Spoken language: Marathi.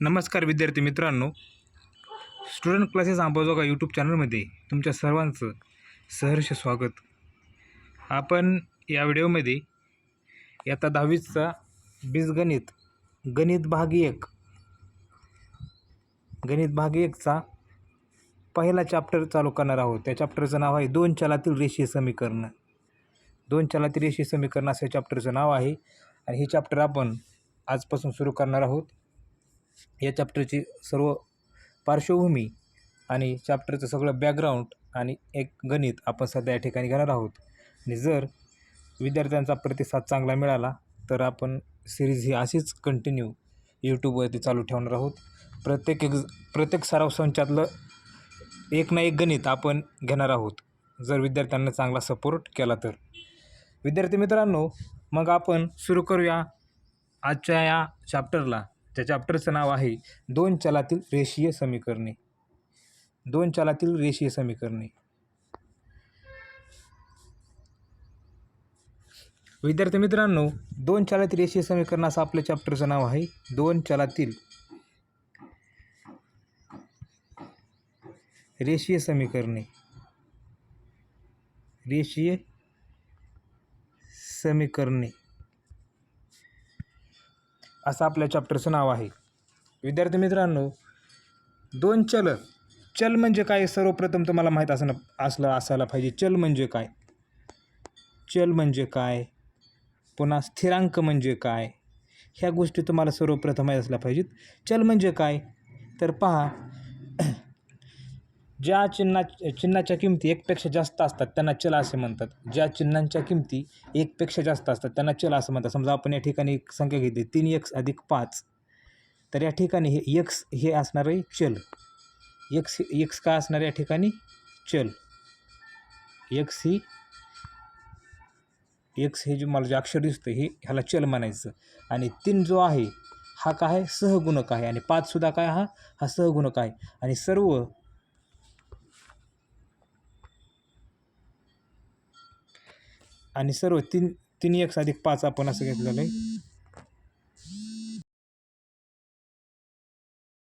नमस्कार विद्यार्थी मित्रांनो, स्टुडंट क्लासेस अंबाजोगाई यूट्यूब चॅनलमध्ये तुमच्या सर्वांचं सहर्ष स्वागत. आपण या व्हिडिओमध्ये इयत्ता 10वीचा बीजगणित गणित भाग 1चा पहिला चॅप्टर चालू करणार आहोत. त्या चॅप्टरचं नाव आहे दोन चलातील रेषीय समीकरण. दोन चलातील रेषीय समीकरण असं चॅप्टरचं नाव आहे आणि हे चॅप्टर आपण आजपासून सुरू करणार आहोत. या चॅप्टरची सर्व पार्श्वभूमी आणि चॅप्टरचं सगळं बॅकग्राऊंड आणि एक गणित आपण सध्या या ठिकाणी घेणार आहोत. आणि जर विद्यार्थ्यांचा प्रतिसाद चांगला मिळाला तर आपण सिरीज ही अशीच कंटिन्यू यूट्यूबवरती चालू ठेवणार आहोत. प्रत्येक सराव संचातलं एक ना एक गणित आपण घेणार आहोत, जर विद्यार्थ्यांना चांगला सपोर्ट केला तर. विद्यार्थी मित्रांनो, मग आपण सुरू करूया आजच्या या चॅप्टरला. त्या चॅप्टरचं नाव आहे दोन चलातील रेषीय समीकरणे. दोन चलातील रेषीय समीकरणे. विद्यार्थी मित्रांनो, दोन चलातील रेषीय समीकरण असं आपल्या चॅप्टरचं नाव आहे. दोन चलातील रेषीय समीकरणे. रेषीय समीकरणे असं आपल्या चॅप्टरचं नाव आहे. विद्यार्थी मित्रांनो, दोन चल म्हणजे काय सर्वप्रथम तुम्हाला माहीत असायला पाहिजे. चल म्हणजे काय, चल म्हणजे काय, पुन्हा स्थिरांक म्हणजे काय, ह्या गोष्टी तुम्हाला सर्वप्रथम माहीत असल्या पाहिजेत. चल म्हणजे काय तर पहा, ज्या चिन्हाच्या किमती एकपेक्षा जास्त असतात त्यांना चल असे म्हणतात. ज्या चिन्हांच्या किमती एकपेक्षा जास्त असतात त्यांना चल असं म्हणतात. समजा आपण या ठिकाणी एक संख्या घेतली 3x + 5, तर या ठिकाणी हे x हे असणार आहे चल. x काय असणार या ठिकाणी चल. x हे जे मला जे अक्षर दिसतं हे ह्याला चल म्हणायचं. आणि 3 जो आहे हा काय आहे सहगुणक आहे. आणि 5 सुद्धा काय हा सहगुणक आहे. आणि सर्व 3x + 5 आपण असं घेतलेलं आहे.